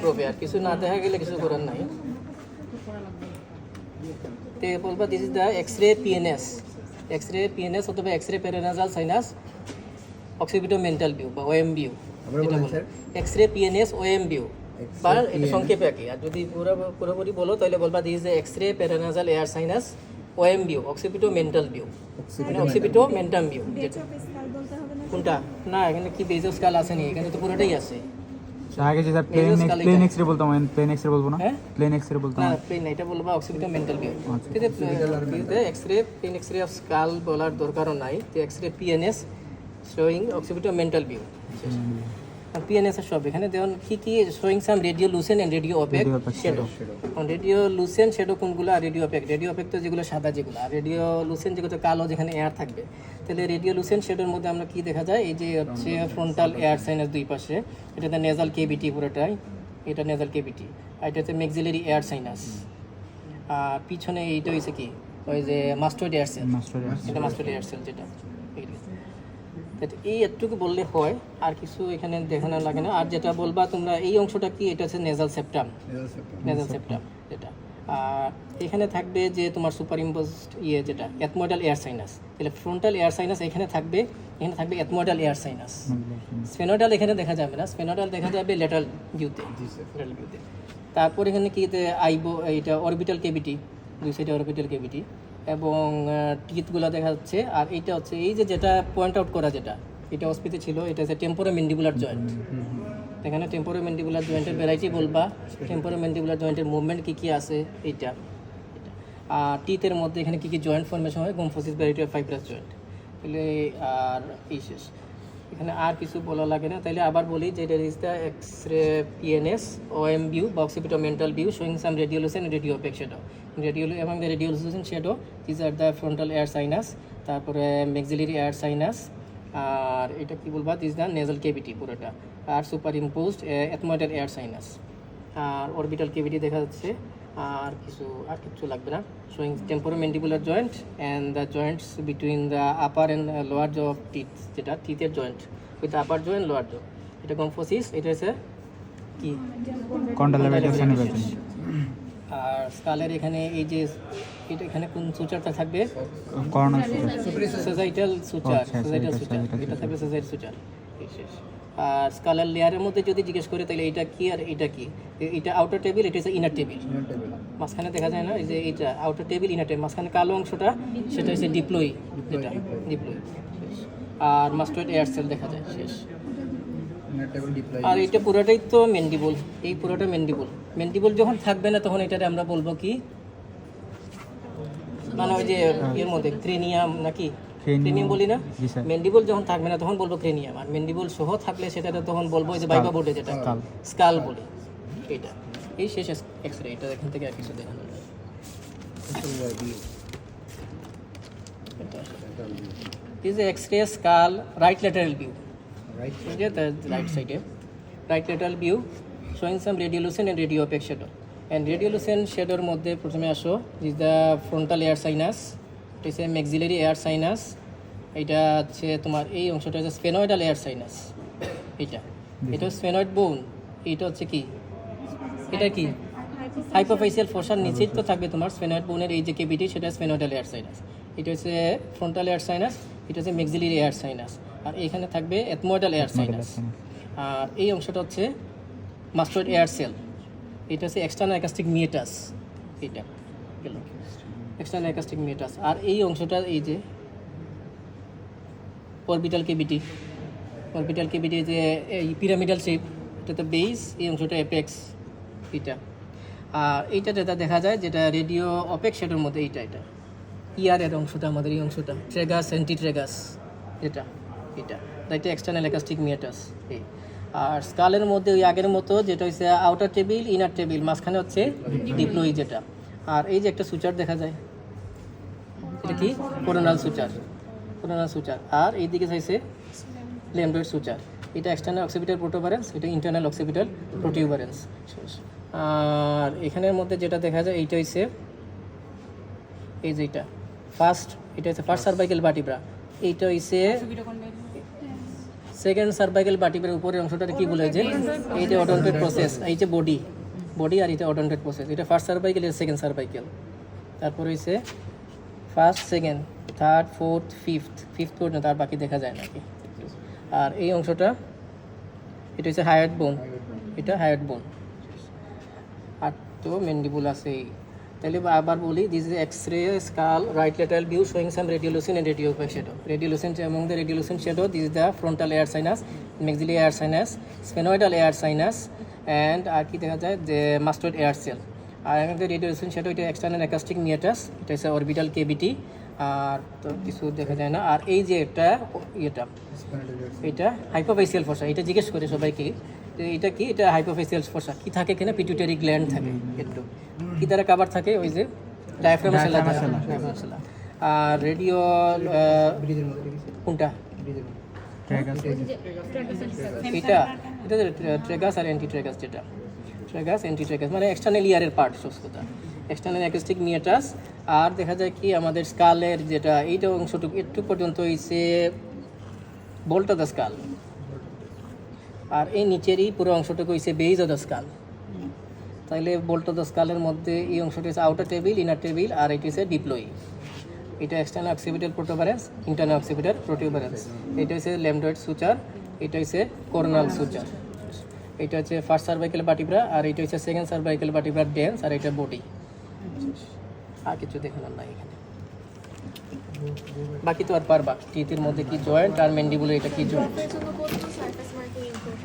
প্রুফে, আর কিছু না দেখা গেলে কিছু করার নাই। তে বলবা this is the X-ray PNS অথবা X-ray paranasal sinus occipitomental view বা OM view, X-ray PNS OM view বা এটা সংক্ষেপে আর কি। আর যদি পুরোপুরি বলো তাহলে বলবা this is X-ray paranasal air sinus OM view occipitomental view, মানে অক্সিপিটোমেন্টাম ভিউ। কোনটা না এখানে কি বেজ অফ স্কাল আছে নি? এখানে তো পুরোটাই আছে। আগে যেটা প্লেন এক্স-রে বলতাম, প্লেন এক্স-রে বলবো না, প্লেন এক্স-রে বলতাম না, প্লেন এটা বলবা অক্সিপিটোমেন্টাল ভিউ। ঠিক আছে, X-ray plain X-ray of skull বলার দরকারও নাই। তো X-ray PNS showing occipitomental view. PNS এর সব এখানে দেখুন কি কি showing some radiolucent and radiopaque shadow. Radiolucent shadow কোনগুলো, আর রেডিও অপেক তো যেগুলো সাদা যেগুলো, আর রেডিও লুসেন্ট যেগুলো কালো যেখানে এয়ার থাকবে। তাহলে রেডিও লুসেন্ট শ্যাডোর মধ্যে আমরা কি দেখা যায়, এই যে হচ্ছে ফ্রন্টাল এয়ার সাইনাস দুই পাশে, এটাতে নেজাল কেভিটি পুরোটাই, এটা নেজাল কেভিটি, আর এটা হচ্ছে ম্যাক্সিলারি এয়ার সাইনাস। আর পিছনে এইটা হয়েছে কি ওই যে মাস্টয়েড এয়ার সেল, এটা মাস্টয়েড এয়ার সেল যেটা। এই একটুকু বললে হয়, আর কিছু এখানে দেখানো লাগে না। আর যেটা বলবা তোমরা এই অংশটা কি, এটা হচ্ছে নেজাল সেপ্টাম যেটা। আর এখানে থাকবে যে তোমার সুপার ইম্পোজড যেটা এথমোইডাল এয়ার সাইনাস। তাহলে ফ্রন্টাল এয়ার সাইনাস এখানে থাকবে, এখানে থাকবে এথমোইডাল এয়ার সাইনাস। স্ফেনোইডাল এখানে দেখা যাবে না, স্ফেনোইডাল দেখা যাবে ল্যাটারাল ভিউতে। তারপর এখানে কি আইবো, এইটা অরবিটাল কেভিটি, দুই সাইডে অরবিটাল কেভিটি এবং টিথগুলো দেখা যাচ্ছে। আর এইটা হচ্ছে এই যে যেটা পয়েন্ট আউট করা, যেটা এটা অস্পিতে ছিল, এটা হচ্ছে টেম্পোরোম্যান্ডিবুলার জয়েন্ট। এখানে টেম্পোরোম্যান্ডিবুলার জয়েন্টের ভ্যারাইটি বলবা, টেম্পোরোম্যান্ডিবুলার জয়েন্টের মুভমেন্ট কী কী আছে এইটা। আর টিথের মধ্যে এখানে কী কী জয়েন্ট ফর্মেশন হয়, গম্ফোসিস ভ্যারাইটি অফ ফাইব্রাস জয়েন্ট। তাহলে আর এই শেষ, এখানে আর কিছু বলা লাগে না। তাইলে আবার বলি যে এটা is the X-ray PNS OM view বা occipitomental view showing some radiolucent radiopaque shadow. এবং the radiolucent shadow this are the frontal air sinus, তারপরে ম্যাক্সিলারি এয়ার সাইনাস, আর এটা কি বলবা দিস দ্য নেজাল কেভিটি পুরোটা, আর superimposed ethmoidal air sinus, আর অরবিটাল কেভিটি দেখা যাচ্ছে। আর কিছু লাগবে না। Showing temporomandibular joint and the joints between the upper and lower jaw of teeth, যেটা টিথের joint with upper jaw and lower jaw. এটা গম্ফোসিস, এটা হচ্ছে কি আর স্কালের এখানে এই যে এটা এখানে কোন সুচারটা থাকবে, সেজাইটাল সুচার, এটা থাকবে সেজাইটাল সুচার। আর স্কালার লেয়ারের মধ্যে যদি জিজ্ঞেস করে তাহলে এটা কি আর এটা কি, এটা আউটার টেবিল, এটা হচ্ছে ইনার টেবিল। মাঝখানে দেখা যায় না, এই যে এটা আউটার টেবিল ইনার টেবিল, মাঝখানে কালো অংশটা সেটা হচ্ছে ডিপ্লয়, যেটা ডিপ্লয়। আর মাস্টয়েড এয়ার সেল দেখা যায় শেষ। আর এটা পুরোটাই তো ম্যান্ডিবল, এই পুরোটা ম্যান্ডিবল যখন থাকবে না তখন এটাতে আমরা বলবো কি, মানে ওই যে এর মধ্যে ক্রেনিয়াম নাকি ক্রেনিয়াম বলি না, ম্যান্ডিবল যখন থাকবে না তখন বলবো ক্রেনিয়াম। আর ম্যান্ডিবল সহ থাকলে সেটাতে তখন বলবো যে বাইবা বোর্ডে যেটা স্কাল বলি। এটা এই শেষ এক্স-রে, এটা এখান থেকে আর কিছু দেখানো যায়। Is X-ray skull right lateral view, right সাইডে right lateral view showing some radiolucent and radiopaque shadow. And radiolucent শ্যাডোর মধ্যে প্রথমে আসো is the frontal air sinus, এটা হচ্ছে ম্যাক্সিলারি এয়ার সাইনাস, এটা হচ্ছে তোমার এই অংশটা হচ্ছে স্ফেনয়েডাল এয়ার সাইনাস। এটা স্ফেনয়েড বোন, এটা হচ্ছে কি, এটা কি হাইপোফেসিয়াল ফোসার নিচেই তো থাকবে তোমার স্ফেনয়েড বোনের এই যে কেভিটি, সেটা স্ফেনয়েডাল এয়ার সাইনাস। এটা হচ্ছে ফ্রন্টাল এয়ার সাইনাস, এটা হচ্ছে ম্যাক্সিলারি এয়ার সাইনাস, আর এখানে থাকবে এথমোইডাল এয়ার সাইনাস। আর এই অংশটা হচ্ছে মাস্টয়েড এয়ার সেল, এটা হচ্ছে এক্সটার্নাল অ্যাকাস্টিক মিয়েটাস, এটা গেল এক্সটার্নাল অ্যাকাস্টিক মিয়েটাস। আর এই অংশটা এই যে অরবিটাল কেভিটি যে এই পিরামিডাল শেপ, এটাতে বেস, এই অংশটা অ্যাপেক্স এটা। আর এইটা যেটা দেখা যায় যেটা রেডিও অপেক শ্যাডোর মধ্যে, এটা ইয়ারের অংশটা আমাদের এই অংশটা ট্রেগাস অ্যান্টিট্রেগাস, এটা এক্সটার্নাল অ্যাকাস্টিক মিয়েটাস। আর স্কালের মধ্যে ওই আগের মতো যেটা হচ্ছে আউটার টেবিল ইনার টেবিল, মাঝখানে হচ্ছে ডিপ্লয় যেটা। আর এই যে একটা সুচার দেখা যায়, এটা কি কোরোনাল সুচার। আর এই দিকে চাইছে ল্যাম্বডয়েড সুচার, এটা এক্সটার্নাল অক্সিপিটাল প্রোটোবারেন্স, এটা ইন্টারনাল অক্সিপিটাল প্রোটিউবারেন্স। আর এখানের মধ্যে যেটা দেখা যায় এইটা হচ্ছে এই যে এটা ফার্স্ট সার্ভাইকাল ভার্টিব্রা, এইটা হচ্ছে সেকেন্ড সার্ভাইকাল ভার্টিব্রার উপরের অংশটা কি বলে যে এই যে অডন্টেড প্রসেস, এই যে বডি আর এটা অডন্টেড প্রসেস, এটা ফার্স্ট সার্ভাইকাল, এটা সেকেন্ড সার্ভাইকাল। তারপর হইছে first, second, third, fourth, fifth পর্যন্ত, আর বাকি দেখা যায় নাকি। আর এই অংশটা এটা হচ্ছে হায়ার্ড বোন, এটা হায়ার্ড বোন। আর তো ম্যান্ডিবুল আছে। তাহলে আবার বলি, this is X-ray skull right lateral view showing some radiolucent and radiopaque shadow. Radiolucent, among the radiolucent shadow, this is the frontal air sinus, maxillary air sinus, sphenoidal air sinus, and আর কি দেখা যায় যে mastoid air cell। R among the radiolucent shadow, এটা external acoustic meatus, এটা হচ্ছে orbital cavity, আর তো কিছু দেখা যায় না। আর এই যে এটা এটা হাইপোফেসিয়াল ফসা, এটা জিজ্ঞেস করে সবাইকে যে এটা কি, এটা হাইপোফেসিয়াল ফসা কি থাকে কিনা, পিটুইটারি গ্ল্যান্ড থাকে একটু, কি দ্বারা কাভার থাকে, ওই যে ডায়াফ্রাম সেলা। আর রেডিও কোনটা, এটা ট্রেগাস আর অ্যান্টিট্রেগাস, যেটা ট্রেগাস অ্যান্টিট্রেগাস মানে এক্সটার্নাল ইয়ারের পার্ট, সুস্থতা এক্সটার্নাল অ্যাকুস্টিক মিয়াটাস। আর দেখা যায় কি আমাদের স্কালের যেটা এইটা অংশটুকু একটু পর্যন্ত হইছে বোল্ট অফ দ্য স্কাল, আর এই নিচেরই পুরো অংশটুকু হইছে বেজ অফ দ্য স্কাল। তাহলে বোল্ট অফ দ্য স্কালের মধ্যে এই অংশটি হচ্ছে আউটার টেবিল, ইনার টেবিল, আর এটি হচ্ছে ডিপ্লয়ি। এটা external occipital protuberance, internal occipital protuberance. এটা হচ্ছে ল্যামডয়েড সুচার, এটা হচ্ছে কোরনাল সুচার। এটা হচ্ছে ফার্স্ট সার্ভাইকাল ভার্টিব্রা, আর এটা হচ্ছে সেকেন্ড সার্ভাইকাল ভার্টিব্রার ডেন্স, আর এটা বডি। আর কিছু দেখানোর নাই এখানে, বাকি তো আর পারবা টিথের মধ্যে কি জয়েন্ট আর ম্যান্ডিবুলে এটা কি জয়েন্ট।